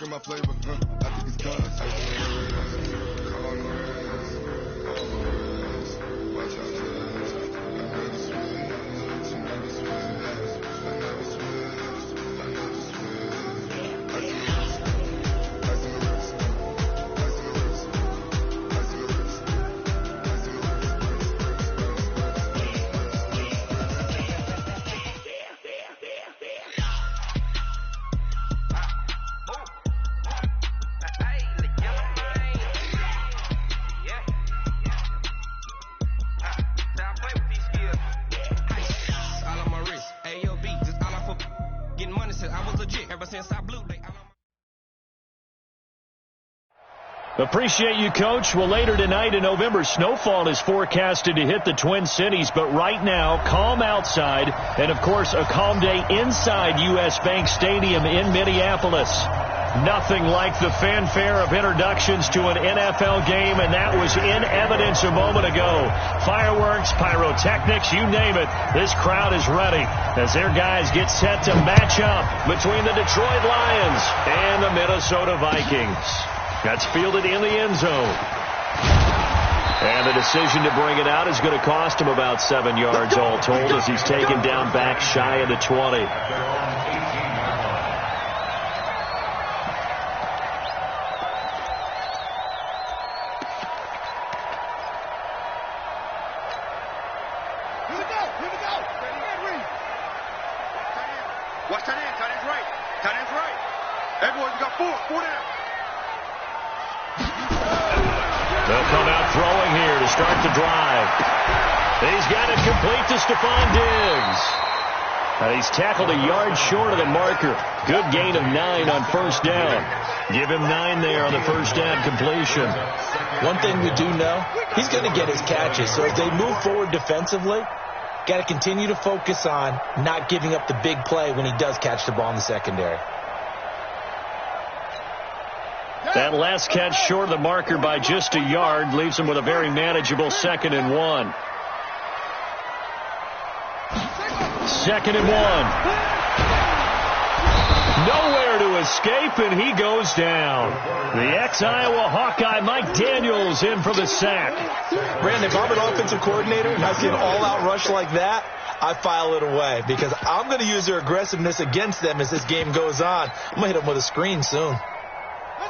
in my flavor. I think it's cause. Watch out, Appreciate you, Coach. Well, later tonight in November, snowfall is forecasted to hit the Twin Cities, but right now, calm outside, and of course, a calm day inside U.S. Bank Stadium in Minneapolis. Nothing like the fanfare of introductions to an NFL game, and that was in evidence a moment ago. Fireworks, pyrotechnics, you name it. This crowd is ready as their guys get set to match up between the Detroit Lions and the Minnesota Vikings. That's fielded in the end zone. And the decision to bring it out is going to cost him about 7 yards all told as he's taken down back shy of the 20. Watch tight end. Tight end's right. Tight end's right. Hey, boys, we got four down. They'll come out throwing here to start the drive. He's got it complete to Stephon Diggs. He's tackled a yard short of the marker. Good gain of 9 on first down. Give him 9 there on the first down completion. One thing we do know, he's going to get his catches. So as they move forward defensively, got to continue to focus on not giving up the big play when he does catch the ball in the secondary. That last catch short of the marker by just a yard leaves him with a very manageable 2nd and 1. 2nd and 1. Nowhere to escape, and he goes down. The ex-Iowa Hawkeye Mike Daniels in for the sack. Brandon, if I'm an offensive coordinator and I see an all-out rush like that, I file it away because I'm going to use their aggressiveness against them as this game goes on. I'm going to hit them with a screen soon.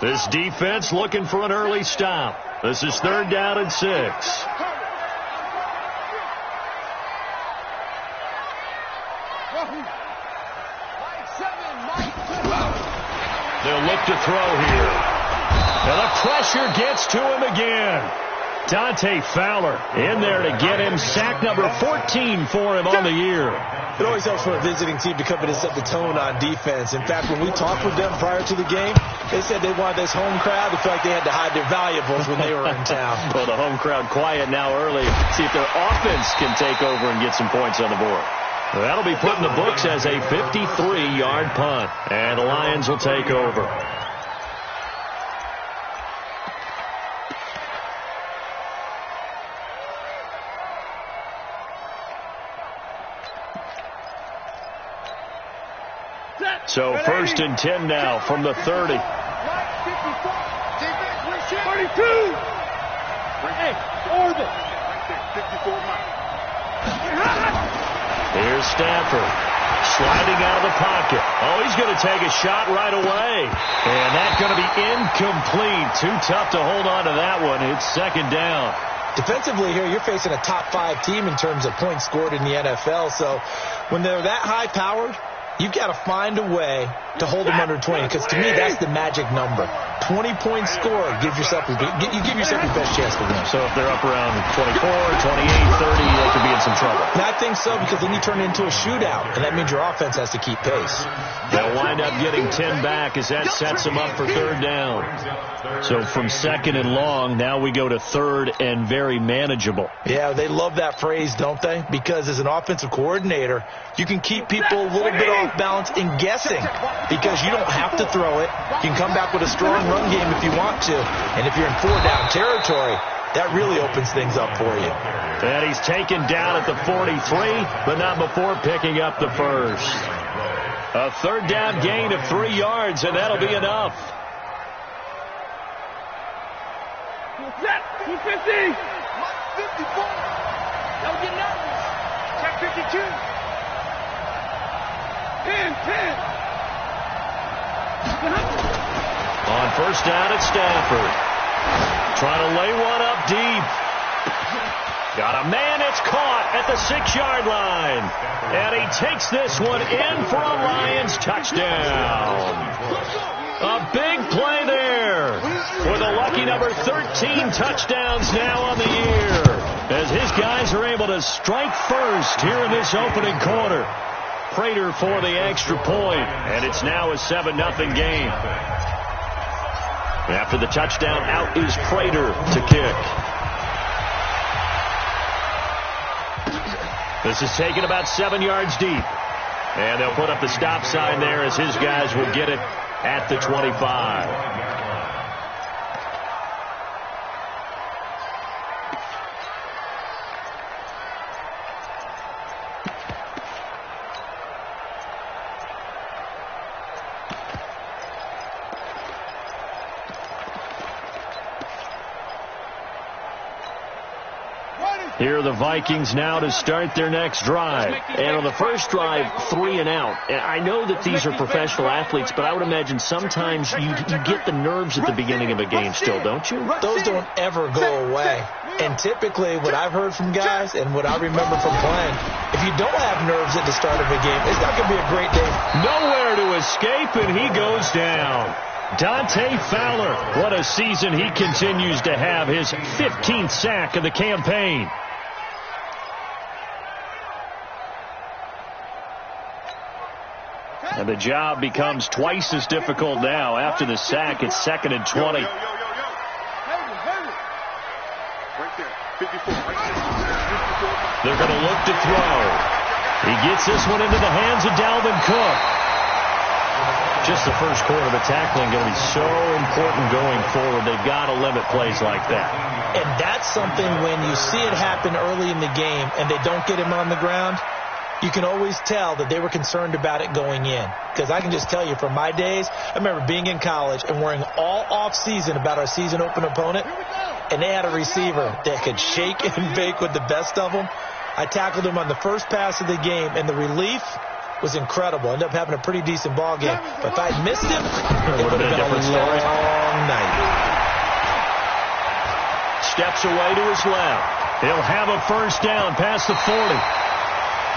This defense looking for an early stop. This is 3rd down and 6. They'll look to throw here. And the pressure gets to him again. Dante Fowler in there to get him. Sack number 14 for him on the year. It always helps for a visiting team to come in and set the tone on defense. In fact, when we talked with them prior to the game, they said they wanted this home crowd to feel like they had to hide their valuables when they were in town. Well, the home crowd quiet now early. See if their offense can take over and get some points on the board. That'll be put in the books as a 53-yard punt. And the Lions will take over. So 1st and 10 now from the 30. 32. Hey, orbit. 54 miles. Here's Stafford sliding out of the pocket. Oh, he's going to take a shot right away. And that's going to be incomplete. Too tough to hold on to that one. It's 2nd down. Defensively here, you're facing a top-5 team in terms of points scored in the NFL. So when they're that high-powered, you've got to find a way to hold them under 20, because to me, that's the magic number. 20 points scored, you give yourself your best chance to win. So if they're up around 24, 28, 30, they could be in some trouble. And I think so, because then you turn it into a shootout, and that means your offense has to keep pace. They'll wind up getting 10 back as that sets them up for 3rd down. So from 2nd and long, now we go to 3rd and very manageable. Yeah, they love that phrase, don't they? Because as an offensive coordinator, you can keep people a little bit off balance in guessing, because you don't have to throw it. You can come back with a strong run game if you want to. And if you're in 4-down territory, that really opens things up for you. And he's taken down at the 43, but not before picking up the first. A 3rd down gain of 3 yards, and that'll be enough. Set. 250. 54. Don't get nervous. Check 52. 10. On first down at Stafford. Trying to lay one up deep. Got a man, it's caught at the 6-yard line. And he takes this one in for a Lions touchdown. A big play there with a lucky number 13 touchdowns now on the year. As his guys are able to strike first here in this opening quarter. Prater for the extra point, and it's now a 7-0 game. After the touchdown, out is Prater to kick. This is taken about 7 yards deep. And they'll put up the stop sign there as his guys will get it at the 25. Here are the Vikings now to start their next drive. And on the first drive, 3 and out. And I know that these are professional athletes, but I would imagine sometimes you get the nerves at the beginning of a game still, don't you? Those don't ever go away. And typically what I've heard from guys and what I remember from playing, if you don't have nerves at the start of a game, it's not going to be a great day. Nowhere to escape, and he goes down. Dante Fowler, what a season he continues to have, his 15th sack of the campaign. And the job becomes twice as difficult now. After the sack, it's 2nd and 20. Right there. 54. They're going to look to throw. He gets this one into the hands of Dalvin Cook. Just the first quarter, the tackling going to be so important going forward. They've got to limit plays like that. And that's something when you see it happen early in the game and they don't get him on the ground, you can always tell that they were concerned about it going in. Because I can just tell you from my days, I remember being in college and worrying all off-season about our season open opponent, and they had a receiver that could shake and bake with the best of them. I tackled him on the first pass of the game, and the relief was incredible. Ended up having a pretty decent ball game. But if I'd missed him, it would have been a long night. Steps away to his left. He'll have a first down past the 40.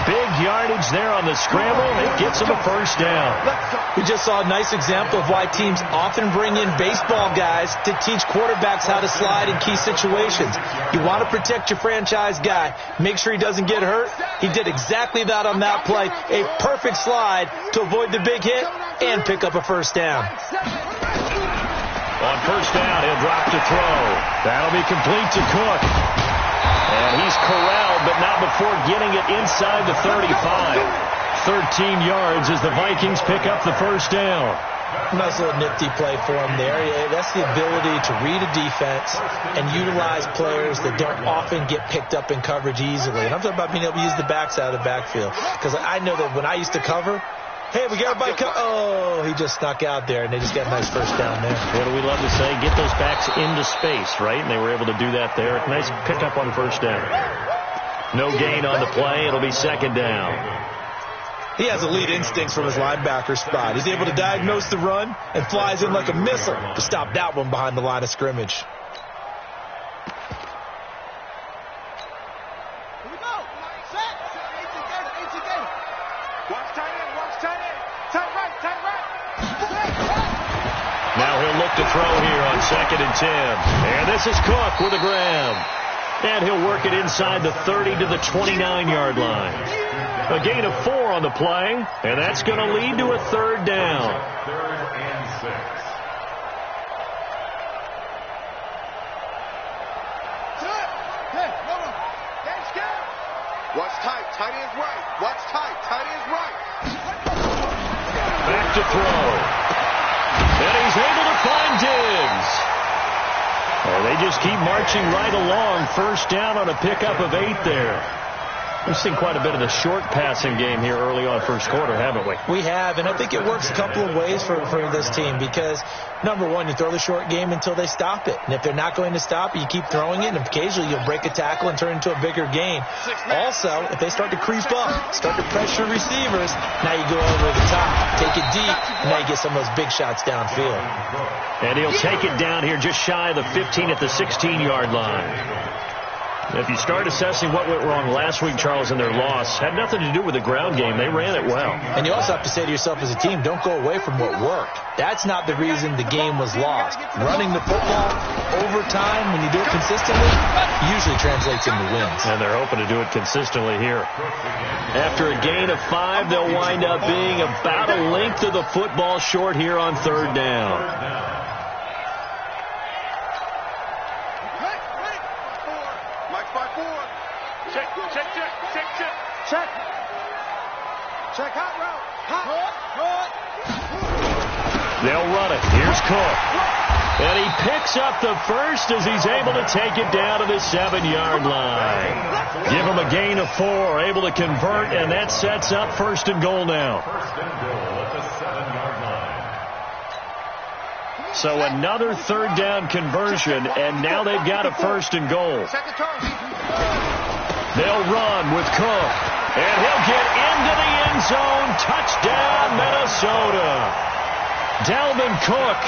Big yardage there on the scramble. It gets him a first down. We just saw a nice example of why teams often bring in baseball guys to teach quarterbacks how to slide in key situations. You want to protect your franchise guy. Make sure he doesn't get hurt. He did exactly that on that play. A perfect slide to avoid the big hit and pick up a first down. On first down, he'll drop to throw. That'll be complete to Cook. And he's corralled, but not before getting it inside the 35. 13 yards as the Vikings pick up the first down. Nice little nifty play for him there. That's the ability to read a defense and utilize players that don't often get picked up in coverage easily. And I'm talking about being able to use the backside of the backfield. Because I know that when I used to cover, hey, we got everybody oh, he just snuck out there, and they just got a nice first down there. What do we love to say? Get those backs into space, right? And they were able to do that there. Nice pickup on first down. No gain on the play. It'll be second down. He has elite instincts from his linebacker spot. He's able to diagnose the run and flies in like a missile to stop that one behind the line of scrimmage. Here we go. Set. Watch tight end. Tight right. Now he'll look to throw here on 2nd and 10. And this is Cook with a grab. And he'll work it inside the 30 to the 29-yard line. A gain of 4 on the play, and that's going to lead to a third down. Watch tight. Tight end's right. Watch tight. Tight end's right. Back to throw. And he's able to find Diggs. And they just keep marching right along. First down on a pickup of 8 there. We've seen quite a bit of the short passing game here early on first quarter, haven't we? We have, and I think it works a couple of ways for this team because, number one, you throw the short game until they stop it. And if they're not going to stop it, you keep throwing it, and occasionally you'll break a tackle and turn it into a bigger gain. Also, if they start to creep up, start to pressure receivers, now you go over the top, take it deep, and now you get some of those big shots downfield. And he'll take it down here just shy of the 15 at the 16-yard line. If you start assessing what went wrong last week, Charles, in their loss, had nothing to do with the ground game. They ran it well. And you also have to say to yourself as a team, don't go away from what worked. That's not the reason the game was lost. Running the football over time, when you do it consistently, usually translates into wins. And they're hoping to do it consistently here. After a gain of 5, they'll wind up being about a length of the football short here on third down. Check hot route. Hot. They'll run it. Here's Cook. And he picks up the first as he's able to take it down to the 7-yard line. Give him a gain of 4, able to convert, and that sets up first and goal now. So another third down conversion, and now they've got a first and goal. They'll run with Cook, and he'll get into the end zone. Touchdown, Minnesota. Dalvin Cook,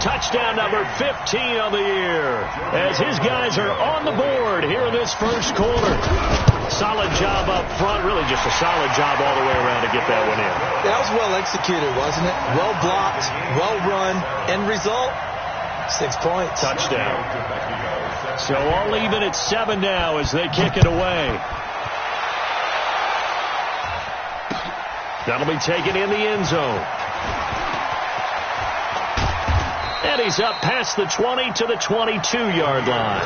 touchdown number 15 of the year, as his guys are on the board here in this first quarter. Solid job up front, really just a solid job all the way around to get that one in. That was well executed, wasn't it? Well blocked, well run, end result, 6 points. Touchdown. So all even at 7 now as they kick it away. That'll be taken in the end zone. And he's up past the 20 to the 22-yard line.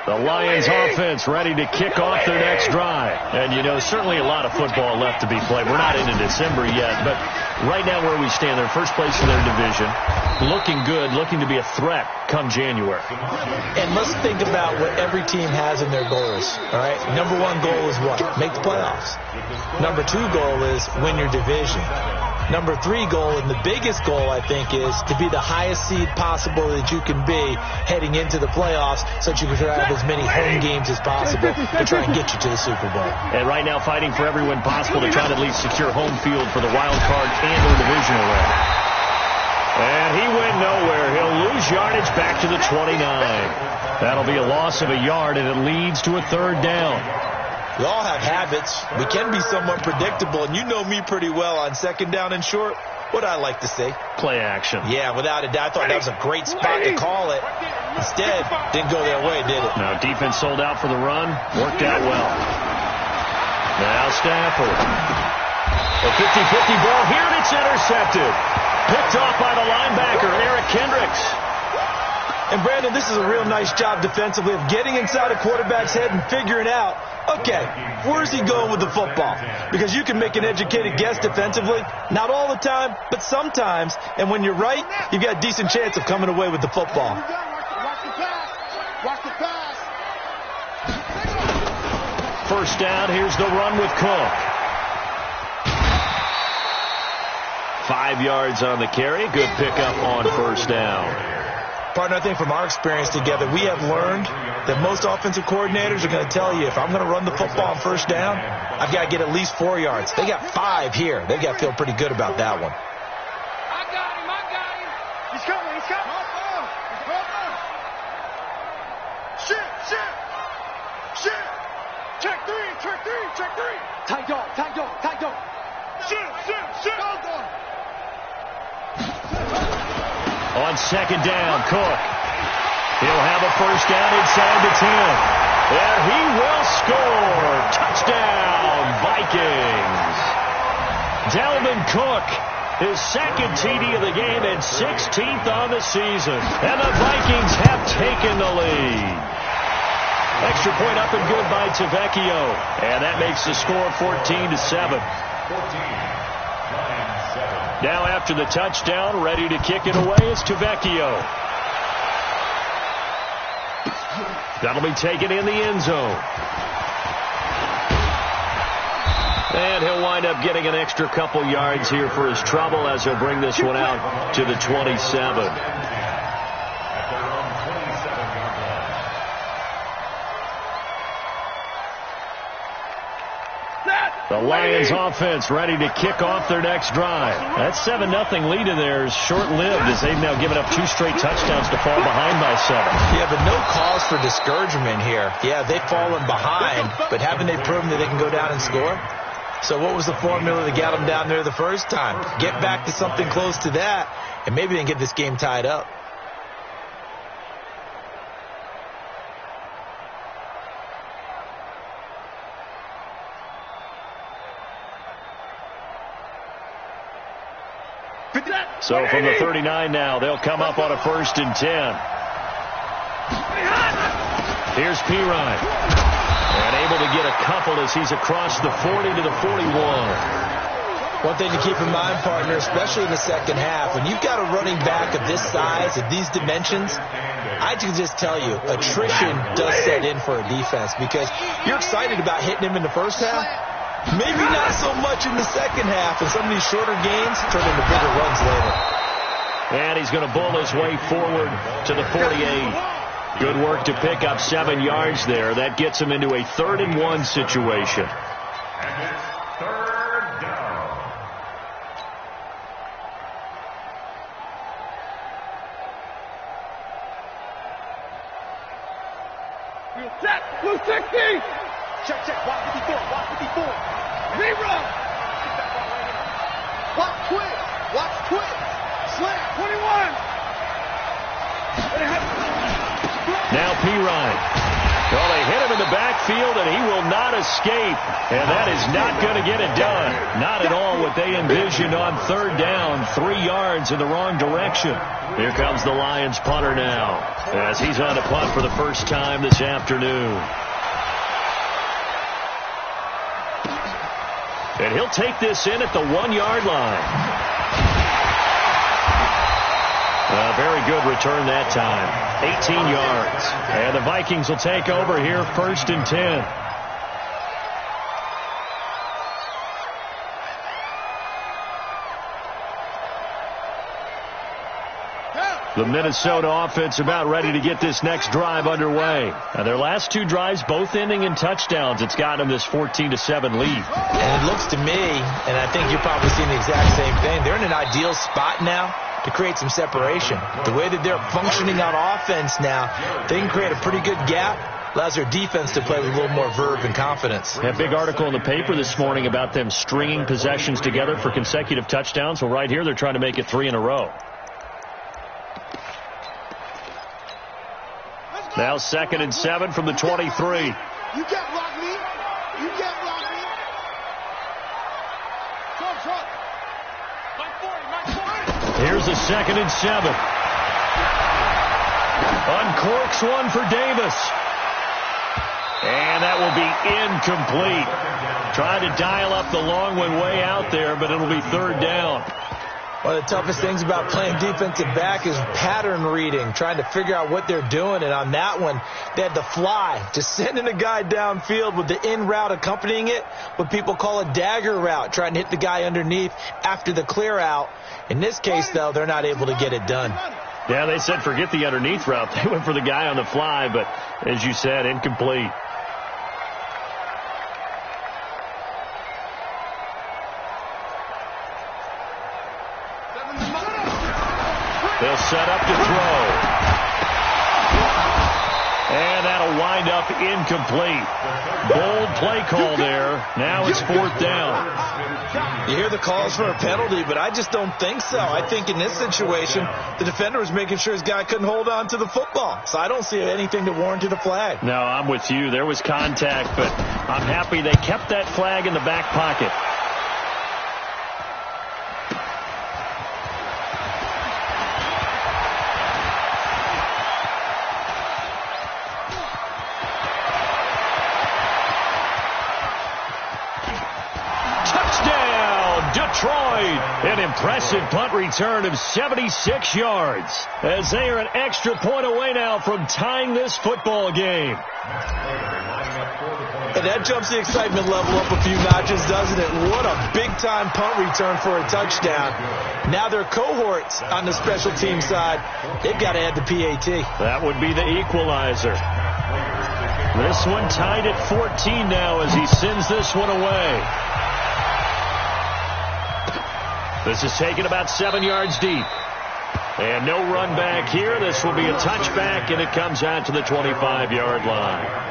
The Lions offense ready to kick off their next drive. And, you know, certainly a lot of football left to be played. We're not into December yet, but right now where we stand, they're first place in their division. Looking good, looking to be a threat come January. And let's think about what every team has in their goals, all right? Number 1 goal is what? Make the playoffs. Number 2 goal is win your division. Number 3 goal, and the biggest goal, I think, is to be the highest seed possible that you can be heading into the playoffs so that you can have as many home games as possible to try and get you to the Super Bowl. And right now fighting for every win possible to try to at least secure home field for the wild card and or divisional round. And he went nowhere. He'll lose yardage back to the 29. That'll be a loss of a yard, and it leads to a third down. We all have habits. We can be somewhat predictable, and you know me pretty well on second down and short. What I like to say? Play action. Yeah, without a doubt. I thought that was a great spot to call it. Instead, didn't go their way, did it? No, defense sold out for the run. Worked out well. Now Stafford. A 50-50 ball here, and it's intercepted. Picked off by the linebacker, Eric Kendricks. And, Brandon, this is a real nice job defensively of getting inside a quarterback's head and figuring out, okay, where's he going with the football? Because you can make an educated guess defensively, not all the time, but sometimes. And when you're right, you've got a decent chance of coming away with the football. First down, here's the run with Cook. 5 yards on the carry. Good pickup on first down. Partner, I think from our experience together, we have learned that most offensive coordinators are going to tell you, if I'm going to run the football on first down, I've got to get at least 4 yards. They got 5 here. They've got to feel pretty good about that one. I got him. He's coming. Shit. Check three. Tight dog. Shit. On second down, Cook. He'll have a first down inside the 10. And he will score. Touchdown, Vikings. Dalvin Cook, his second TD of the game and 16th on the season. And the Vikings have taken the lead. Extra point up and good by Tavecchio. And that makes the score 14-7. Now after the touchdown, ready to kick it away is Tavecchio. That'll be taken in the end zone. And he'll wind up getting an extra couple yards here for his trouble as he'll bring this one out to the 27. The Lions offense ready to kick off their next drive. That 7-0 lead in there is short-lived as they've now given up 2 straight touchdowns to fall behind by 7. Yeah, but no cause for discouragement here. Yeah, they've fallen behind, but haven't they proven that they can go down and score? So what was the formula that got them down there the first time? Get back to something close to that, and maybe they can get this game tied up. So from the 39 now, they'll come up on a 1st and 10. Here's Pirine. And able to get a couple as he's across the 40 to the 41. One thing to keep in mind, partner, especially in the second half, when you've got a running back of this size, of these dimensions, I can just tell you, attrition does set in for a defense because you're excited about hitting him in the first half. Maybe not so much in the second half, and some of these shorter gains turn into bigger runs later. And he's going to bull his way forward to the 48. Good work to pick up 7 yards there. That gets him into a 3rd and 1 situation. And it's 3rd down. We'll set. Blue 60. Check, watch 54, watch 54. Zero. Watch twist. Slant, 21. Now Pirine. Well, they hit him in the backfield, and he will not escape. And that is not going to get it done. Not at all what they envisioned on 3rd down. 3 yards in the wrong direction. Here comes the Lions punter now as he's on to punt for the first time this afternoon. And he'll take this in at the 1-yard line. A very good return that time. 18 yards. And the Vikings will take over here 1st and 10. The Minnesota offense about ready to get this next drive underway. Now, their last 2 drives both ending in touchdowns. It's got them this 14-7 lead. And it looks to me, and I think you're probably seeing the exact same thing, they're in an ideal spot now to create some separation. The way that they're functioning on offense now, they can create a pretty good gap. Allows their defense to play with a little more verve and confidence. A big article in the paper this morning about them stringing possessions together for consecutive touchdowns. Well, right here, they're trying to make it 3 in a row. Now 2nd and 7 from the 23. You can't block me. You can't block me. Here's the 2nd and 7. Uncorks one for Davis. And that will be incomplete. Trying to dial up the long one way out there, but it'll be 3rd down. One of the toughest things about playing defensive back is pattern reading, trying to figure out what they're doing. And on that one, they had the fly, just sending a guy downfield with the in route accompanying it, what people call a dagger route, trying to hit the guy underneath after the clear out. In this case, though, they're not able to get it done. Yeah, they said forget the underneath route. They went for the guy on the fly, but as you said, incomplete. They'll set up to throw. And that'll wind up incomplete. Bold play call there. Now it's 4th down. You hear the calls for a penalty, but I just don't think so. I think in this situation, the defender was making sure his guy couldn't hold on to the football. So I don't see anything that warranted a flag. No, I'm with you. There was contact, but I'm happy they kept that flag in the back pocket. impressive punt return of 76 yards as they are an extra point away now from tying this football game. And that jumps the excitement level up a few notches, doesn't it? What a big-time punt return for a touchdown. Now their cohorts on the special team side, they've got to add the PAT. That would be the equalizer. This one tied at 14 now as he sends this one away. This is taken about 7 yards deep. And no run back here. This will be a touchback, and it comes out to the 25-yard line.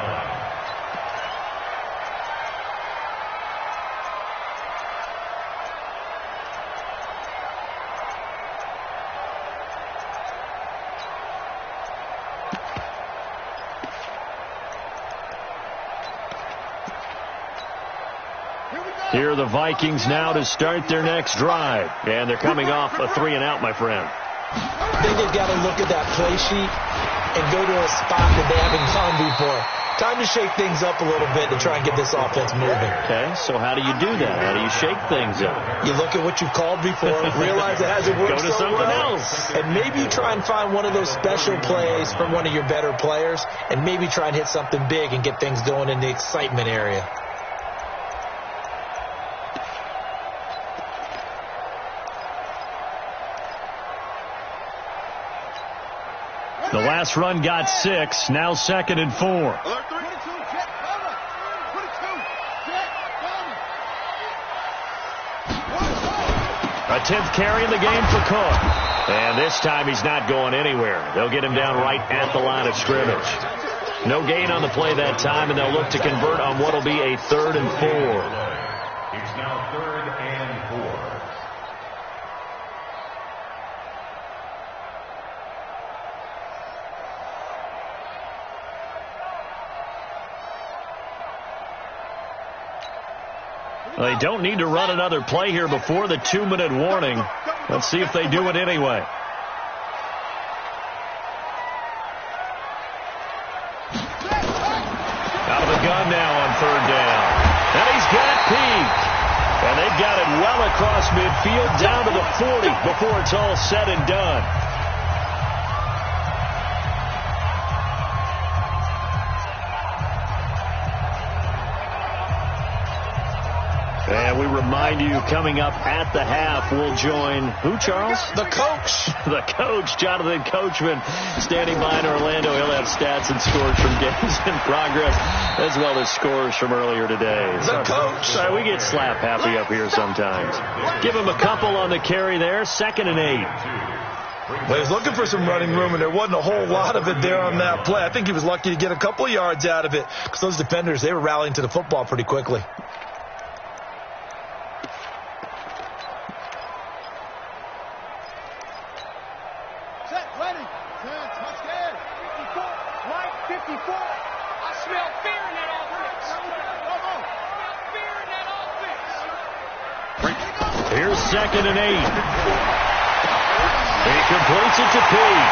Here are the Vikings now to start their next drive. And they're coming off a 3-and-out, my friend. I think they've got to look at that play sheet and go to a spot that they haven't gone before. Time to shake things up a little bit to try and get this offense moving. Okay, so how do you do that? How do you shake things up? You look at what you've called before, realize it hasn't worked Go to so something well, else. and maybe you try and find one of those special plays from one of your better players, and maybe try and hit something big and get things going in the excitement area. The last run got 6, now 2nd and 4. Alert 3. A 10th carry in the game for Cook. And this time he's not going anywhere. They'll get him down right at the line of scrimmage. No gain on the play that time, and they'll look to convert on what will be a 3rd and 4. It's now 3rd and 4. They don't need to run another play here before the 2-minute warning. Let's see if they do it anyway. Out of the gun now on 3rd down. And he's got Peak. And they've got it well across midfield down to the 40 before it's all said and done. And we remind you, coming up at the half, we'll join who, Charles? The coach. The coach, Jonathan Coachman, standing by in Orlando. He'll have stats and scores from games in progress, as well as scores from earlier today. The coach. Sorry, we get slap happy up here sometimes. Give him a couple on the carry there, 2nd and 8. Well, he was looking for some running room, and there wasn't a whole lot of it there on that play. I think he was lucky to get a couple of yards out of it, because those defenders, they were rallying to the football pretty quickly. Here's 2nd and 8. He completes it to Peak.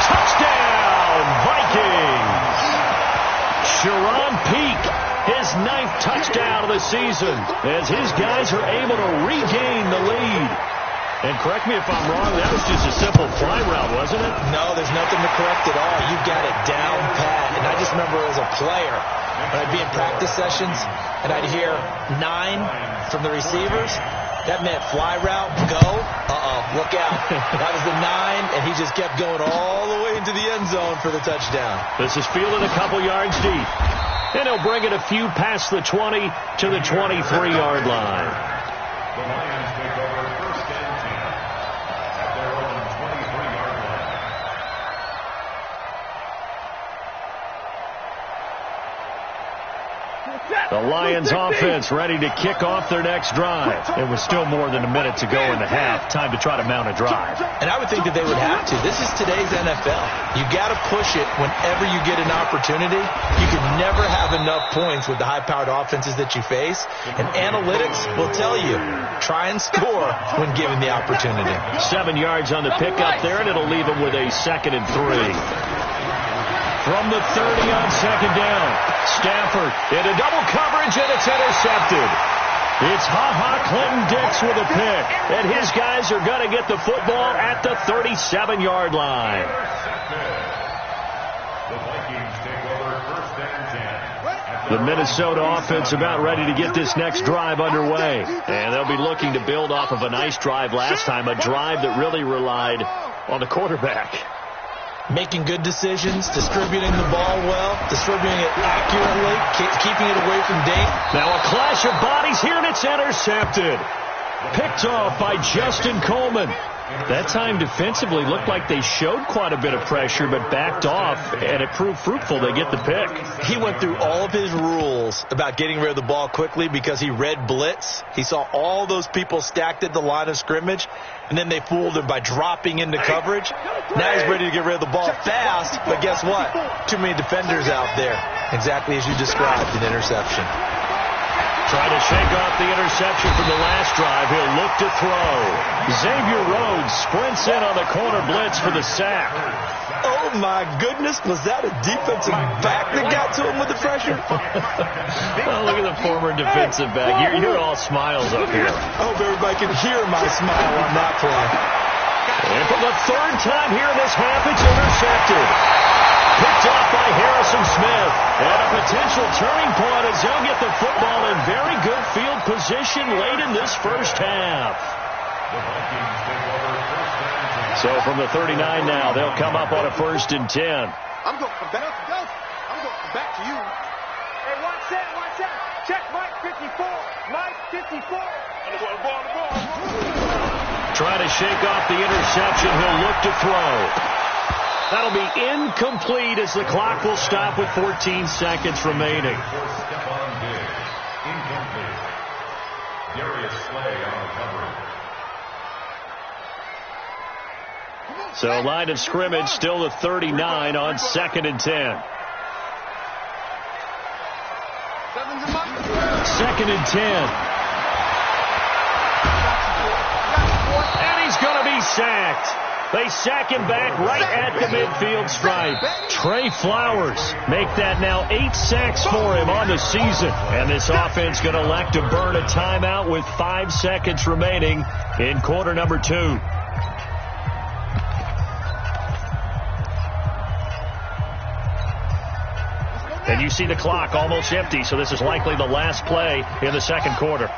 Touchdown, Vikings! Sharon Peak, his 9th touchdown of the season, as his guys are able to regain the lead. And correct me if I'm wrong, that was just a simple fly route, wasn't it? No, there's nothing to correct at all. You got it down pat. And I just remember as a player, when I'd be in practice sessions, and I'd hear 9 from the receivers, that meant fly route, go, look out. That was the 9, and he just kept going all the way into the end zone for the touchdown. This is fielded a couple yards deep. And he'll bring it a few past the 20 to the 23-yard line. The Lions take over 1st and 10 at their own 23-yard line. The Lions offense ready to kick off their next drive. It was still more than a minute to go in the half. Time to try to mount a drive. And I would think that they would have to. This is today's NFL. You got to push it whenever you get an opportunity. You can never have enough points with the high-powered offenses that you face. And analytics will tell you, try and score when given the opportunity. 7 yards on the pickup there, and it'll leave them with a 2nd and 3. From the 30 on 2nd down, Stafford into double coverage, and it's intercepted. It's Ha-Ha Clinton-Dix with a pick, and his guys are going to get the football at the 37-yard line. The Vikings take over first and 10. The Minnesota offense about ready to get this next drive underway, and they'll be looking to build off of a nice drive last time, a drive that really relied on the quarterback. Making good decisions, distributing the ball well, distributing it accurately, keeping it away from Dane. Now a clash of bodies here, and it's intercepted. Picked off by Justin Coleman. That time defensively looked like they showed quite a bit of pressure, but backed off, and it proved fruitful. They get the pick. He went through all of his rules about getting rid of the ball quickly because he read blitz. He saw all those people stacked at the line of scrimmage, and then they fooled him by dropping into coverage. Now he's ready to get rid of the ball fast, but guess what? Too many defenders out there. Exactly as you described, an interception. Trying to shake off the interception from the last drive. He'll look to throw. Xavier Rhodes sprints in on the corner blitz for the sack. Oh, my goodness. Was that a defensive back that got to him with the pressure? Oh, look at the former defensive back. You're all smiles up here. I hope everybody can hear my smile on that play. And for the third time here in this half, it's intercepted. Picked off by Harrison Smith. And a potential turning point as he'll get the football in very good field position late in this first half. So from the 39 now, they'll come up on a 1st and 10. I'm going back to you. Hey, watch that. Check Mike 54. Mike 54. Trying to shake off the interception. He'll look to throw. That'll be incomplete as the clock will stop with 14 seconds remaining. Stephon Diggs, incomplete. Darius Slay on the coverage. So line of scrimmage still the 39 on 2nd and 10. 2nd and 10. And he's going to be sacked. They sack him back right at the midfield stripe. Trey Flowers make that now 8 sacks for him on the season. And this offense going to elect to burn a timeout with 5 seconds remaining in quarter number 2. And you see the clock almost empty, so this is likely the last play in the second quarter.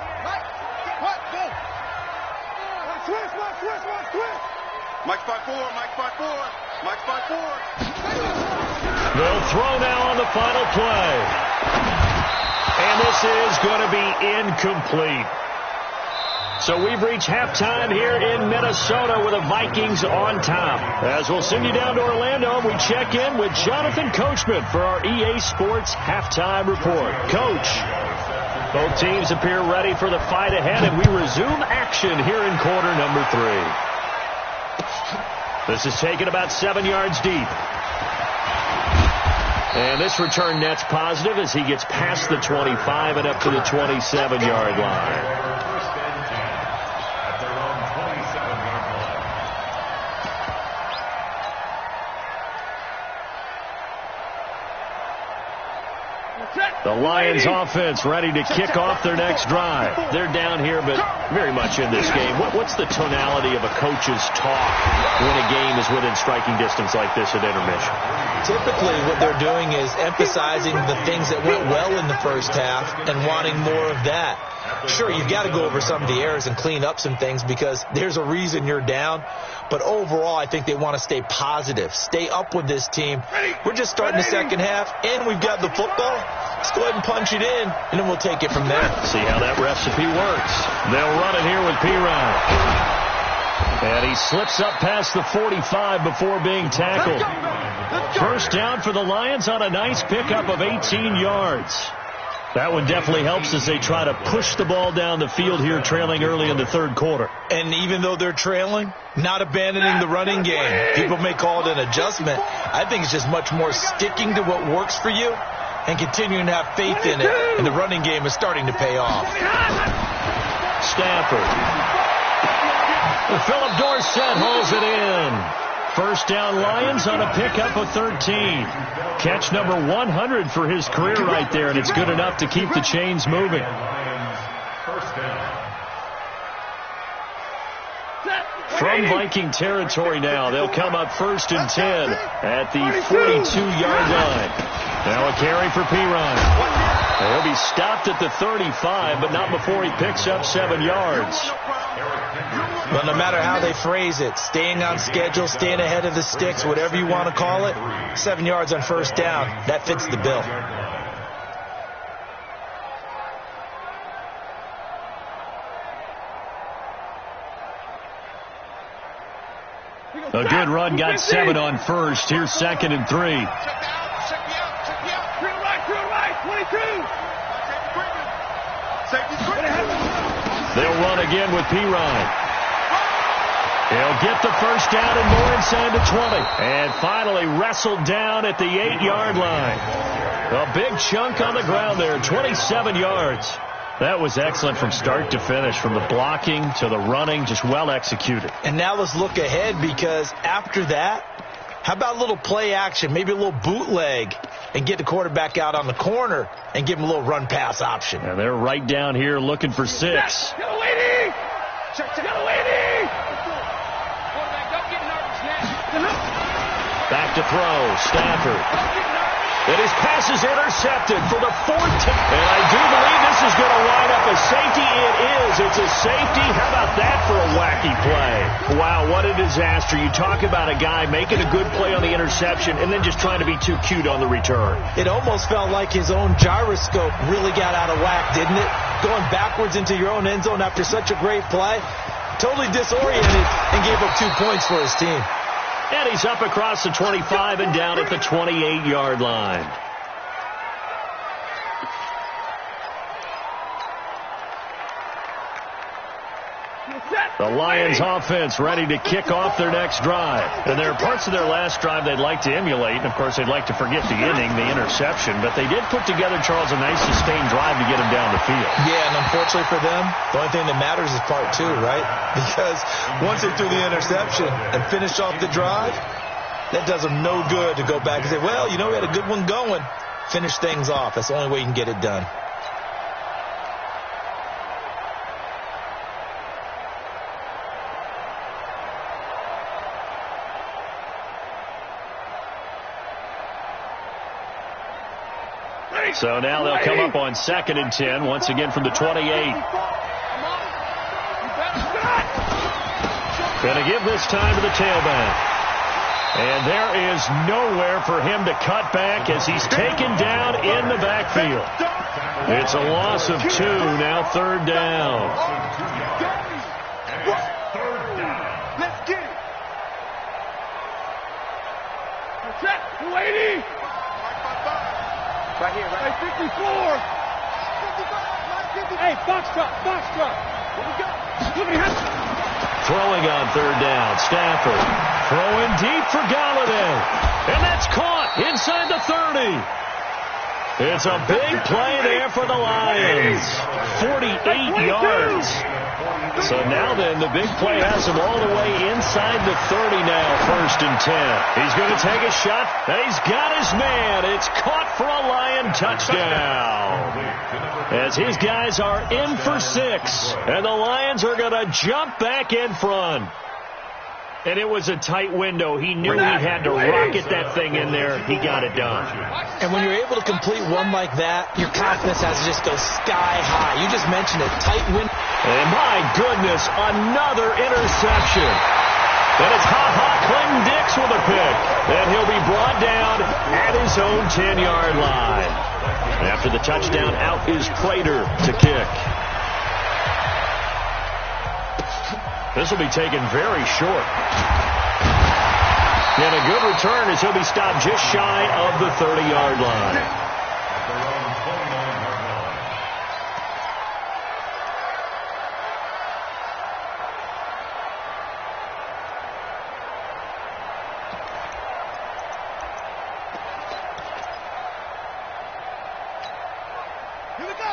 Mike 5-4, Mike 5-4, Mike 5-4. They'll throw now on the final play. And this is going to be incomplete. So we've reached halftime here in Minnesota with the Vikings on top. As we'll send you down to Orlando, we check in with Jonathan Coachman for our EA Sports Halftime Report. Coach, both teams appear ready for the fight ahead, and we resume action here in quarter number 3. This is taken about 7 yards deep. And this return net's positive as he gets past the 25 and up to the 27-yard line. At their own 27-yard line. The Lions offense ready to kick off their next drive. They're down here, but very much in this game. What's the tonality of a coach's talk when a game is within striking distance like this at intermission? Typically, what they're doing is emphasizing the things that went well in the first half and wanting more of that. Sure, you've got to go over some of the errors and clean up some things because there's a reason you're down. But overall, I think they want to stay positive, stay up with this team. We're just starting the second half, and we've got the football. Let's go ahead and punch it in, and then we'll take it from there. See how that recipe works. They'll run it here with P-Ryan. And he slips up past the 45 before being tackled. First down for the Lions on a nice pickup of 18 yards. That one definitely helps as they try to push the ball down the field here, trailing early in the third quarter. And even though they're trailing, not abandoning the running game. People may call it an adjustment. I think it's just much more sticking to what works for you and continuing to have faith in it. And the running game is starting to pay off. Stafford. Philip Dorsett holds it in. First down Lions on a pickup of 13. Catch number 100 for his career right there, and it's good enough to keep the chains moving. First From Viking territory now, they'll come up 1st and 10 at the 42-yard line. Now a carry for Perine. He'll be stopped at the 35, but not before he picks up 7 yards. Well, no matter how they phrase it, staying on schedule, staying ahead of the sticks, whatever you want to call it, 7 yards on 1st down, that fits the bill. A good run got 7 on 1st. Here's 2nd and 3. Drill right, 22. They'll run again with Perine. He'll get the 1st down and more inside the 20. And finally wrestled down at the 8-yard line. A big chunk on the ground there, 27 yards. That was excellent from start to finish, from the blocking to the running, just well executed. And now let's look ahead, because after that, how about a little play action, maybe a little bootleg, and get the quarterback out on the corner and give him a little run-pass option. And they're right down here looking for 6. Get a lady! Get a lady! Quarterback, don't get nervous now. Back to throw, Stafford. And his pass is intercepted for the 4th time. And I do believe this is going to wind up a safety. It is. It's a safety. How about that for a wacky play? Wow, what a disaster. You talk about a guy making a good play on the interception and then just trying to be too cute on the return. It almost felt like his own gyroscope really got out of whack, didn't it? Going backwards into your own end zone after such a great play. Totally disoriented and gave up 2 points for his team. And he's up across the 25 and down at the 28-yard line. The Lions offense ready to kick off their next drive. And there are parts of their last drive they'd like to emulate. And, of course, they'd like to forget the inning, the interception. But they did put together, Charles, a nice sustained drive to get him down the field. Yeah, and unfortunately for them, the only thing that matters is part 2, right? Because once they threw the interception and finished off the drive, that does them no good to go back and say, well, you know, we had a good one going. Finish things off. That's the only way you can get it done. So now they'll come up on 2nd and 10, once again from the 28. Going to give this time to the tailback. And there is nowhere for him to cut back as he's taken down in the backfield. It's a loss of 2, now 3rd down. Let's get it. Lady. Right here, right. Hey, 54. Hey, box truck. Here we go. Look at him. Throwing on 3rd down, Stafford. Throwing deep for Galladay. And that's caught inside the 30. It's a big play there for the Lions. 48 yards. So now then, the big play has him all the way inside the 30 now, 1st and 10. He's going to take a shot, and he's got his man. It's caught for a Lion touchdown. As his guys are in for 6, and the Lions are going to jump back in front. And it was a tight window. He knew he had to rocket that thing in there. He got it done. And when you're able to complete one like that, your confidence has to just go sky high. You just mentioned it, tight window. And my goodness, another interception. And it's Ha-Ha Clinton-Dix with a pick. And he'll be brought down at his own 10-yard line. After the touchdown, out is Prater to kick. This will be taken very short. And a good return as he'll be stopped just shy of the 30-yard line.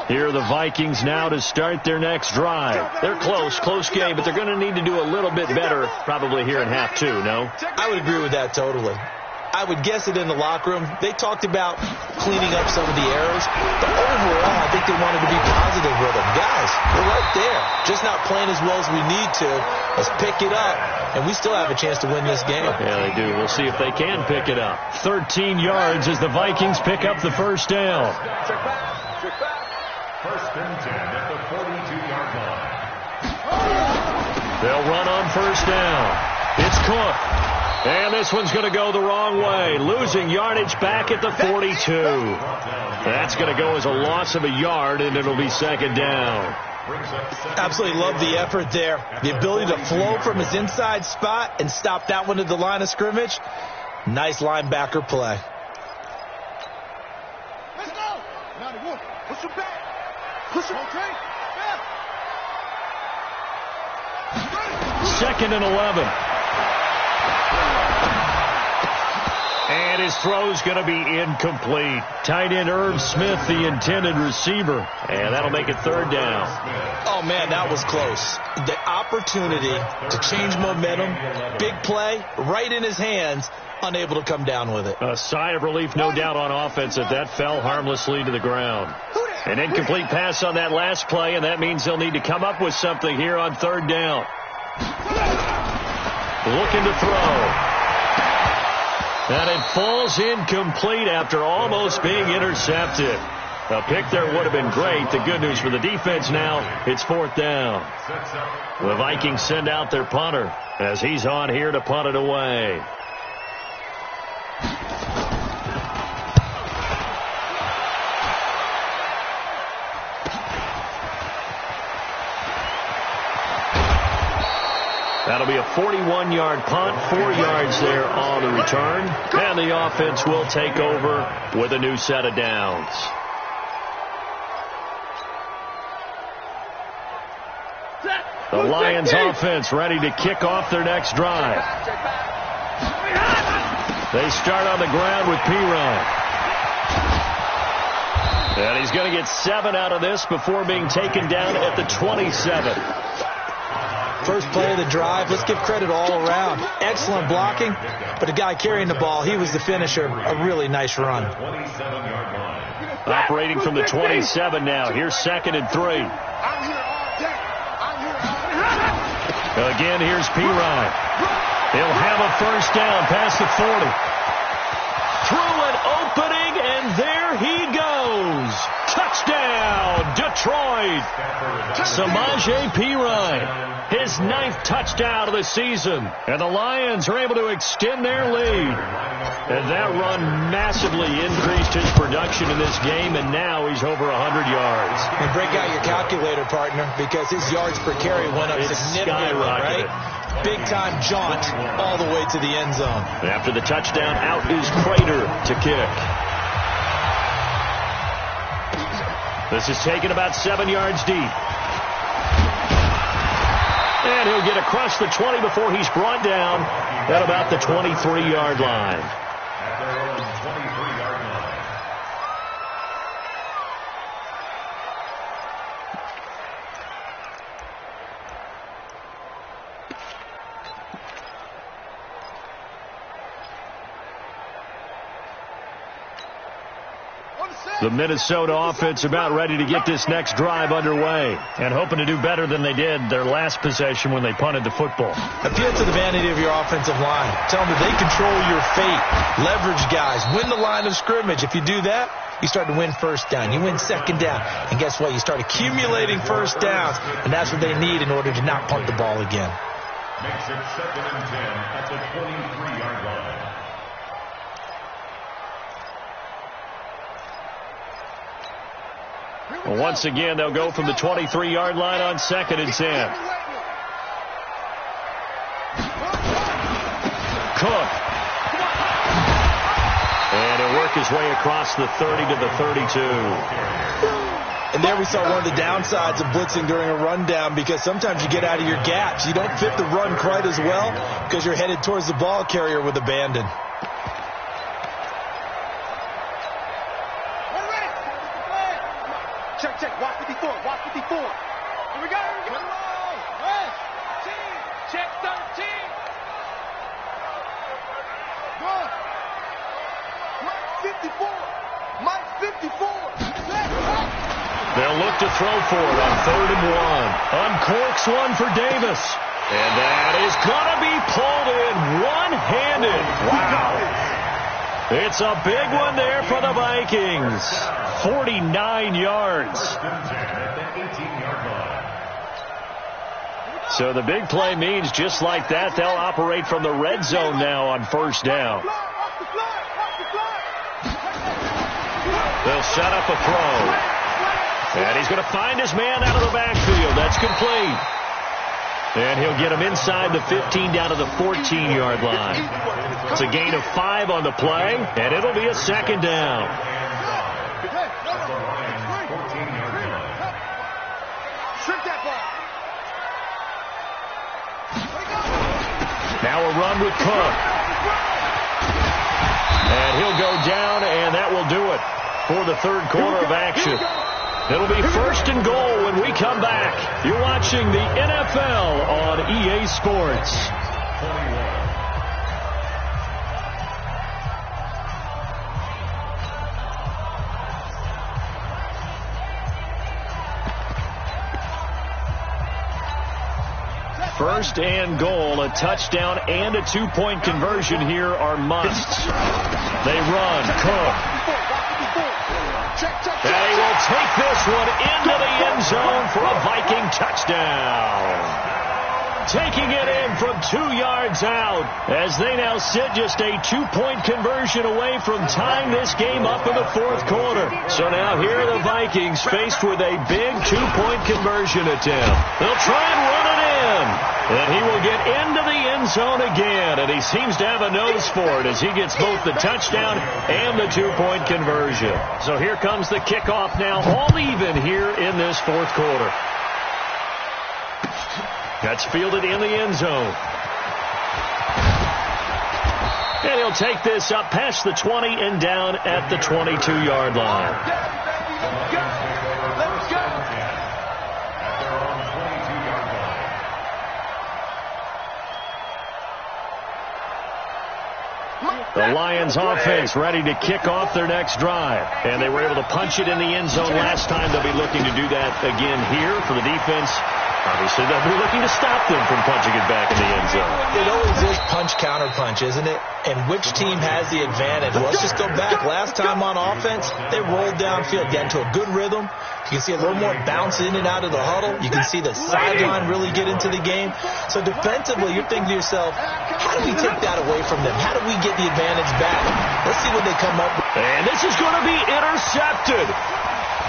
Here are the Vikings now to start their next drive. They're close game, but they're going to need to do a little bit better probably here in half 2, no? I would agree with that totally. I would guess it in the locker room. They talked about cleaning up some of the errors, but overall, I think they wanted to be positive with them. Guys, we're right there. Just not playing as well as we need to. Let's pick it up, and we still have a chance to win this game. Yeah, they do. We'll see if they can pick it up. 13 yards as the Vikings pick up the first down. First and 10 at the 42-yard line. They'll run on first down. It's Cook. And this one's going to go the wrong way. Losing yardage back at the 42. That's going to go as a loss of a yard, and it'll be second down. Absolutely love the effort there. The ability to flow from his inside spot and stop that one at the line of scrimmage. Nice linebacker play. Let's go. 91. Push him back. Push him. Okay. Second and 11. And his throw's going to be incomplete. Tight end Irv Smith, the intended receiver. And that'll make it third down. Oh, man, that was close. The opportunity to change momentum, big play, right in his hands, unable to come down with it. A sigh of relief, no doubt, on offense that that fell harmlessly to the ground. An incomplete pass on that last play, and that means they'll need to come up with something here on third down. Looking to throw. And it falls incomplete after almost being intercepted. A pick there would have been great. The good news for the defense now, it's fourth down. The Vikings send out their punter as he's on here to punt it away. That'll be a 41-yard punt, 4 yards there on the return. And the offense will take over with a new set of downs. The Lions offense ready to kick off their next drive. They start on the ground with Perine. And he's going to get 7 out of this before being taken down at the 27. First play of the drive. Let's give credit all around. Excellent blocking, but the guy carrying the ball, he was the finisher. A really nice run. Operating from the 27 now. Here's second and 3. Again, here's Perine. He'll have a first down past the 40. Through an opening, and there he goes. Touchdown, Detroit. Samaje Perine, his 9th touchdown of the season. And the Lions are able to extend their lead. And that run massively increased his production in this game, and now he's over 100 yards. And break out your calculator, partner, because his yards per carry went up significantly, right? Big-time jaunt all the way to the end zone. After the touchdown, out is Prater to kick. This is taken about 7 yards deep. And he'll get across the 20 before he's brought down at about the 23-yard line. At their own 23-yard line. The Minnesota offense about ready to get this next drive underway and hoping to do better than they did their last possession when they punted the football. Appeal to the vanity of your offensive line. Tell them that they control your fate. Leverage guys. Win the line of scrimmage. If you do that, you start to win first down. You win second down. And guess what? You start accumulating first downs. And that's what they need in order to not punt the ball again. Makes it 2nd and 10 at the 23-yard line. Well, once again, they'll go from the 23-yard line on 2nd and 10. Cook. And he'll work his way across the 30 to the 32. And there we saw one of the downsides of blitzing during a rundown, because sometimes you get out of your gaps. You don't fit the run quite as well because you're headed towards the ball carrier with abandon. Check, check. Watch 54. Watch 54. Here we go. Here we go. West. Check 13. Good. They'll look to throw for it on 3rd and 1. Uncorks one for Davis. And that is going to be pulled in one-handed. Wow. It's a big one there for the Vikings. 49 yards. So the big play means just like that, they'll operate from the red zone now on 1st down. They'll set up a throw. And he's going to find his man out of the backfield. That's complete. And he'll get him inside the 15 down to the 14-yard line. It's a gain of 5 on the play, and it'll be a 2nd down. Now a run with Cook. And he'll go down, and that will do it for the 3rd quarter of action. It'll be 1st and goal when we come back. You're watching the NFL on EA Sports. First and goal, a touchdown and a 2-point conversion here are musts. They run. Cook. And he will take this one into the end zone for a Viking touchdown. Taking it in from 2 yards out as they now sit just a 2-point conversion away from tying this game up in the 4th quarter. So now here are the Vikings faced with a big 2-point conversion attempt. They'll try and run it in. And he will get into the end zone again. And he seems to have a nose for it as he gets both the touchdown and the 2-point conversion. So here comes the kickoff now, all even here in this 4th quarter. That's fielded in the end zone. And he'll take this up past the 20 and down at the 22-yard line. The Lions offense ready to kick off their next drive. And they were able to punch it in the end zone last time. They'll be looking to do that again here for the defense. Obviously, they'll be looking to stop them from punching it back in the end zone. It always is punch-counter-punch, isn't it? And which team has the advantage? Well, let's just go back. Last time on offense, they rolled downfield, got into a good rhythm. You can see a little more bounce in and out of the huddle. You can see the sideline really get into the game. So defensively, you're thinking to yourself, how do we take that away from them? How do we get the advantage back? Let's see what they come up with. And this is going to be intercepted.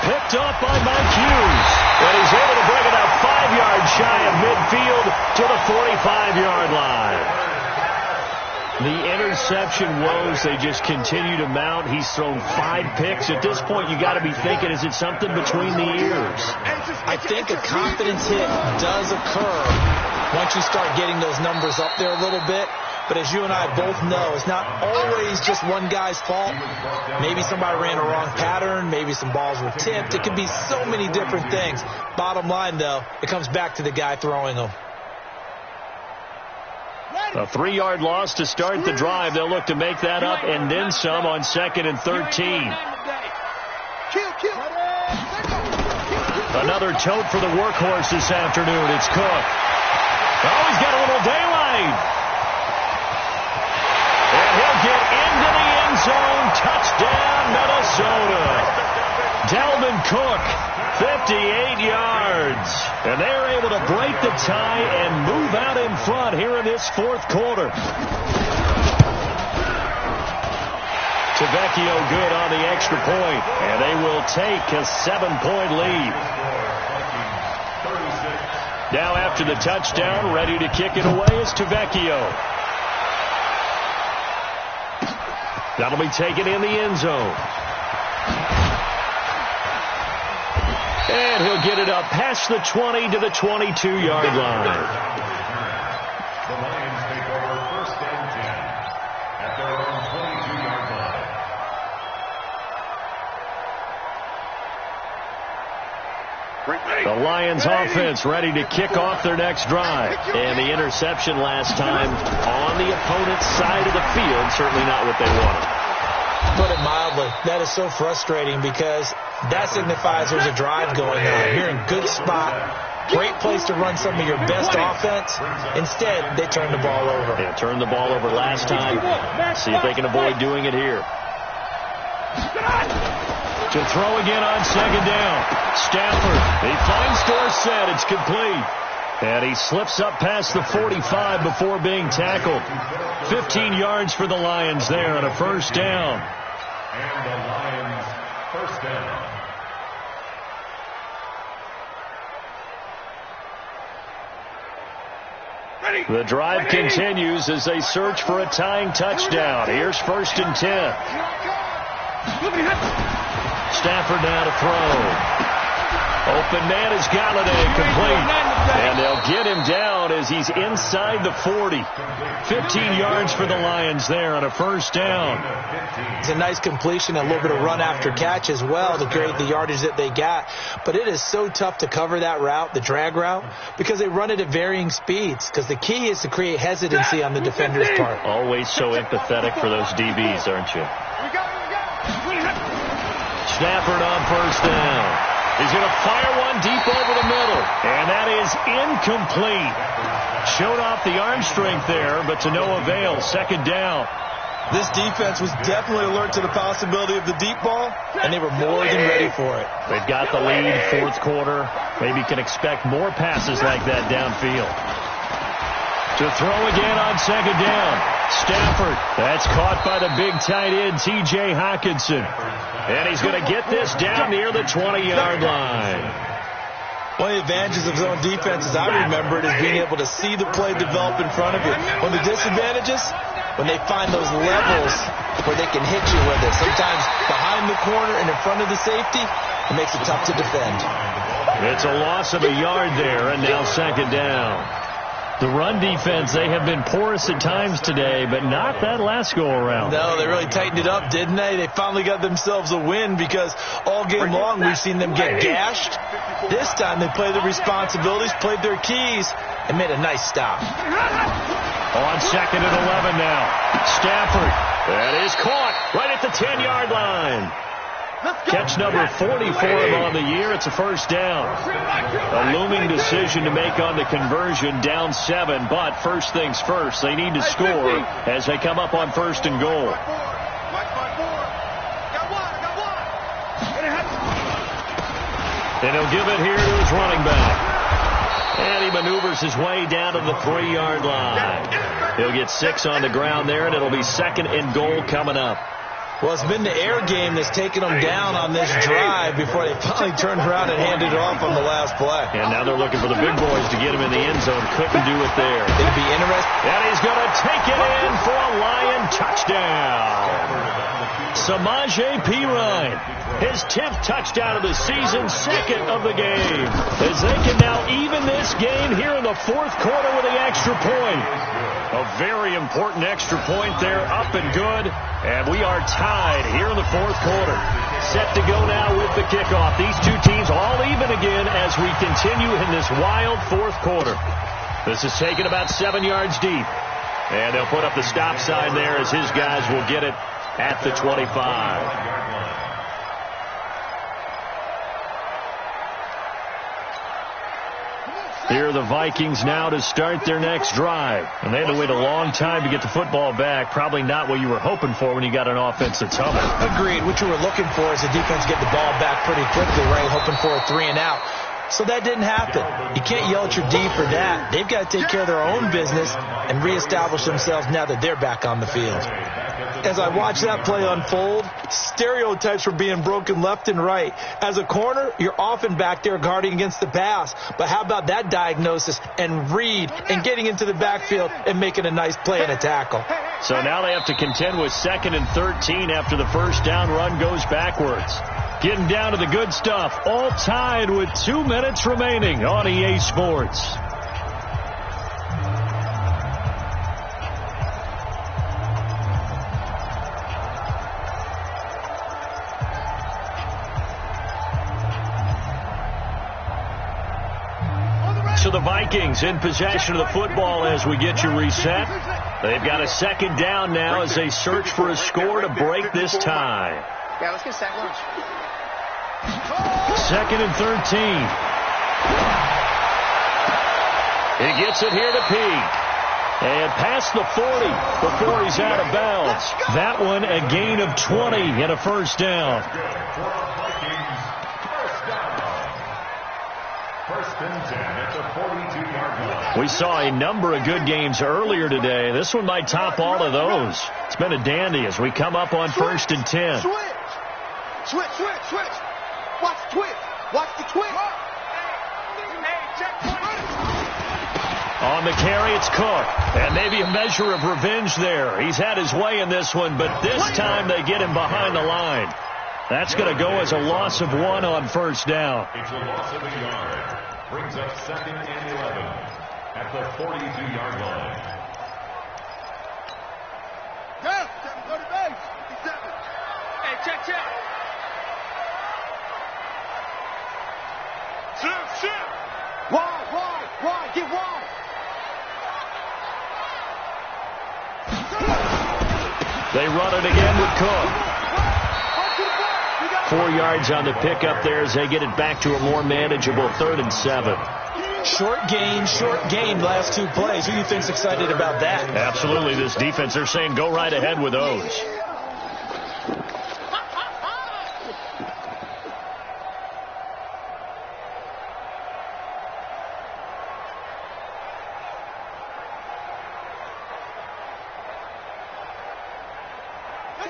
Picked up by Mike Hughes. And he's able to bring it out 5 yards shy of midfield to the 45-yard line. The interception woes, they just continue to mount. He's thrown 5 picks. At this point, you got to be thinking, is it something between the ears? I think a confidence hit does occur once you start getting those numbers up there a little bit. But as you and I both know, it's not always just one guy's fault. Maybe somebody ran a wrong pattern. Maybe some balls were tipped. It could be so many different things. Bottom line, though, it comes back to the guy throwing them. A 3-yard loss to start the drive. They'll look to make that up and then some on 2nd and 13. Another tote for the workhorse this afternoon. It's Cook. Oh, he's got a little daylight. And he'll get into the end zone. Touchdown, Minnesota. Dalvin Cook, 58 yards. And they're able to break the tie and move out in front here in this 4th quarter. Tavecchio good on the extra point. And they will take a 7-point lead. Now after the touchdown, ready to kick it away is Tavecchio. That'll be taken in the end zone. And he'll get it up past the 20 to the 22-yard line. The Lions take over 1st and 10 at their own 22-yard line. The Lions offense ready to kick off their next drive. And the interception last time on the opponent's side of the field, certainly not what they wanted. To put it mildly, that is so frustrating because that signifies there's a drive going on. You're in a good spot, great place to run some of your best offense. Instead, they turn the ball over. Yeah, turned the ball over last time. See if they can avoid doing it here. To throw again on second down. Stafford, he finds Dorsett. It's complete. And he slips up past the 45 before being tackled. 15 yards for the Lions there on a first down. And the Lions first down. The drive continues as they search for a tying touchdown. Here's 1st and 10. Stafford now to throw. Open man is Galladay, complete. And they'll get him down as he's inside the 40. 15 yards for the Lions there on a first down. It's a nice completion, a little bit of run after catch as well to create the yardage that they got. But it is so tough to cover that route, the drag route, because they run it at varying speeds. Because the key is to create hesitancy on the defender's part. Always so empathetic for those DBs, aren't you? Stafford on first down. He's going to fire one deep over the middle. And that is incomplete. Showed off the arm strength there, but to no avail. Second down. This defense was definitely alert to the possibility of the deep ball, and they were more than ready for it. They've got the lead, fourth quarter. Maybe can expect more passes like that downfield. To throw again on second down. Stafford. That's caught by the big tight end, T.J. Hockenson. And he's going to get this down near the 20-yard line. One of the advantages of zone defense, as I remember it, is being able to see the play develop in front of you. One of the disadvantages, when they find those levels where they can hit you with it. Sometimes behind the corner and in front of the safety, it makes it tough to defend. It's a loss of a yard there, and now second down. The run defense, they have been porous at times today, but not that last go-around. No, they really tightened it up, didn't they? They finally got themselves a win because all game long we've seen them get gashed. This time they played their responsibilities, played their keys, and made a nice stop. On second and 11 now. Stafford. That is caught right at the 10-yard line. Catch number 40 for him on the year. It's a first down. A looming decision to make on the conversion, down 7. But first things first, they need to score as they come up on first and goal. And he'll give it here to his running back. And he maneuvers his way down to the 3-yard line. He'll get 6 on the ground there, and it'll be second and goal coming up. Well, it's been the air game that's taken them down on this drive before they finally turned around and handed it off on the last play. And now they're looking for the big boys to get him in the end zone. Couldn't do it there. It'd be interesting. And he's going to take it in for a Lion touchdown. Samaje Perine, his 10th touchdown of the season, second of the game. As they can now even this game here in the fourth quarter with the extra point. A very important extra point there, up and good. And we are tied here in the fourth quarter. Set to go now with the kickoff. These two teams all even again as we continue in this wild fourth quarter. This is taken about 7 yards deep. And they'll put up the stop sign there as his guys will get it at the 25. Here are the Vikings now to start their next drive. And they had to wait a long time to get the football back. Probably not what you were hoping for when you got an offensive tunnel. Agreed. What you were looking for is the defense get the ball back pretty quickly, right? Hoping for a 3 and out. So that didn't happen. You can't yell at your D for that. They've got to take care of their own business and reestablish themselves now that they're back on the field. As I watch that play unfold, stereotypes were being broken left and right. As a corner, you're often back there guarding against the pass. But how about that diagnosis and read and getting into the backfield and making a nice play and a tackle? So now they have to contend with 2nd and 13 after the first down run goes backwards. Getting down to the good stuff. All tied with 2 minutes remaining on EA Sports. So the Vikings in possession of the football as we get you reset. They've got a second down now as they search for a score to break this tie. Yeah, let's get sack lunch. Second and 13. He gets it here to Peak. And past the 40 before he's out of bounds. That one a gain of 20 and a first down. First and 10 at the 42-yard line. We saw a number of good games earlier today. This one might top all of those. It's been a dandy as we come up on first and 10. Switch. Watch the twitch. Watch the twitch. Hey, check point. On the carry, it's Cook. And maybe a measure of revenge there. He's had his way in this one, but this time they get him behind the line. That's going to go as a loss of 1 on first down. It's a loss of a yard. Brings up second and 11 at the 42-yard line. Go to base. 57. Hey, check. Shoot. Wide. Get wide. They run it again with Cook. 4 yards on the pickup there as they get it back to a more manageable 3rd and 7. Short gain, last 2 plays. Who do you think's excited about that? Absolutely, this defense, they're saying go right ahead with those.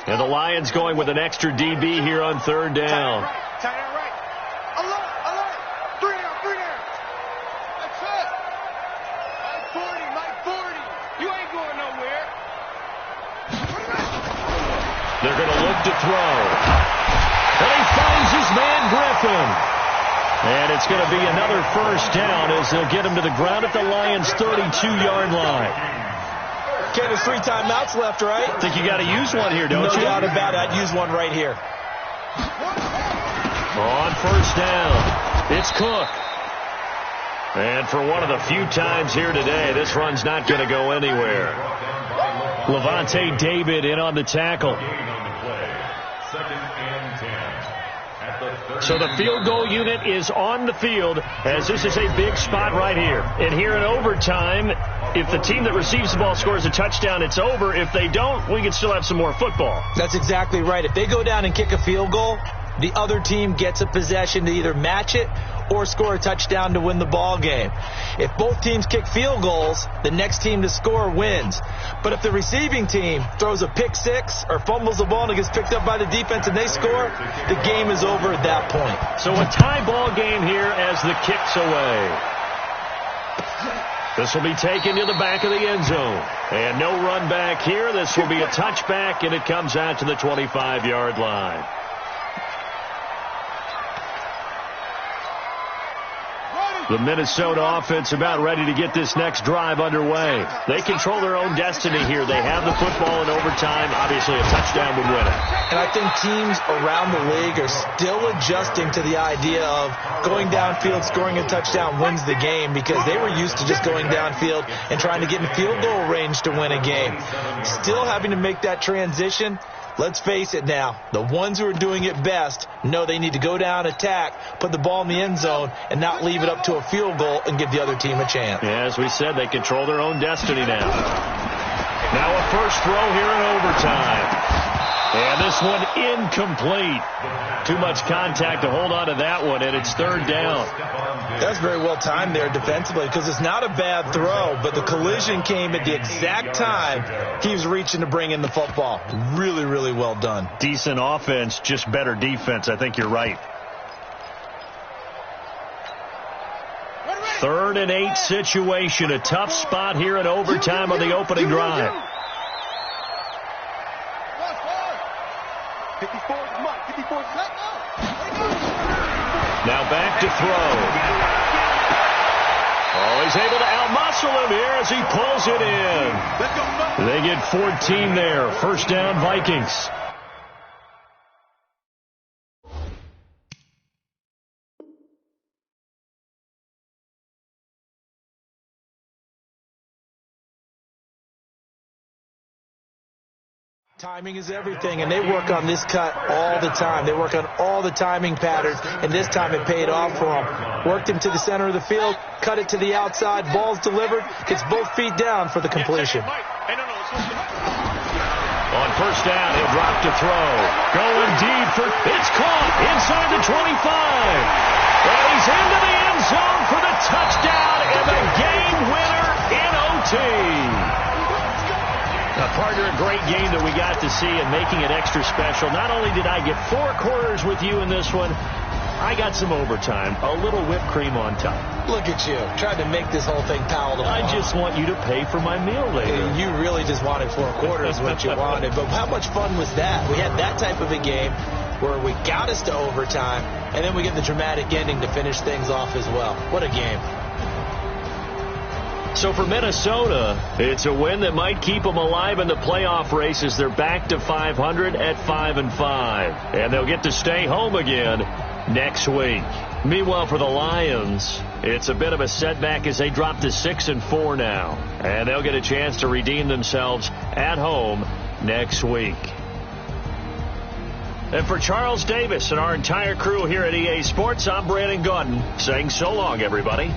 And the Lions going with an extra DB here on 3rd down. Tight end right. Alert. 3 down. That's it. Mike 40. You ain't going nowhere. They're going to look to throw. And he finds his man Griffin. And it's going to be another first down as they'll get him to the ground at the Lions' 32-yard line. Ken, there's 3 timeouts left, right? I think you got to use one here, don't you? No doubt about it. I'd use one right here. On first down, it's Cook. And for one of the few times here today, this run's not going to go anywhere. Levante David in on the tackle. Second and 10 at the 30. So the field goal unit is on the field as this is a big spot right here. And here in overtime, if the team that receives the ball scores a touchdown, it's over. If they don't, we can still have some more football. That's exactly right. If they go down and kick a field goal, the other team gets a possession to either match it or score a touchdown to win the ball game. If both teams kick field goals, the next team to score wins. But if the receiving team throws a pick six or fumbles the ball and it gets picked up by the defense and they score, the game is over at that point. So a tie ball game here as the kick's away. This will be taken to the back of the end zone. And no run back here. This will be a touchback, and it comes out to the 25-yard line. The Minnesota offense about ready to get this next drive underway. They control their own destiny here. They have the football in overtime. Obviously, a touchdown would win it. And I think teams around the league are still adjusting to the idea of going downfield, scoring a touchdown wins the game, because they were used to just going downfield and trying to get in field goal range to win a game. Still having to make that transition. Let's face it now, the ones who are doing it best know they need to go down, attack, put the ball in the end zone, and not leave it up to a field goal and give the other team a chance. Yeah, as we said, they control their own destiny now. Now a first throw here in overtime. And this one incomplete. Too much contact to hold on to that one, and it's third down. That's very well timed there defensively, because it's not a bad throw, but the collision came at the exact time he was reaching to bring in the football. Really, really well done. Decent offense, just better defense. I think you're right. 3rd and 8 situation. A tough spot here in overtime on the opening drive. 54, come on, 54, Now back to throw. Oh, he's able to outmuscle him here as he pulls it in. They get 14 there. First down, Vikings. Timing is everything, and they work on this cut all the time. They work on all the timing patterns, and this time it paid off for them. Worked him to the center of the field, cut it to the outside, ball's delivered, gets both feet down for the completion. On first down, he'll drop to throw. Going deep for, it's caught inside the 25. And he's into the end zone for the touchdown and the game winner in OT. Now, partner, a great game that we got to see and making it extra special. Not only did I get 4 quarters with you in this one, I got some overtime, a little whipped cream on top. Look at you, trying to make this whole thing palatable. I just want you to pay for my meal later. You really just wanted 4 quarters what you wanted. But how much fun was that? We had that type of a game where we got us to overtime, and then we get the dramatic ending to finish things off as well. What a game. So for Minnesota, it's a win that might keep them alive in the playoff race as they're back to 500 at 5-5. And they'll get to stay home again next week. Meanwhile, for the Lions, it's a bit of a setback as they drop to 6-4 now. And they'll get a chance to redeem themselves at home next week. And for Charles Davis and our entire crew here at EA Sports, I'm Brandon Gaudin saying so long, everybody.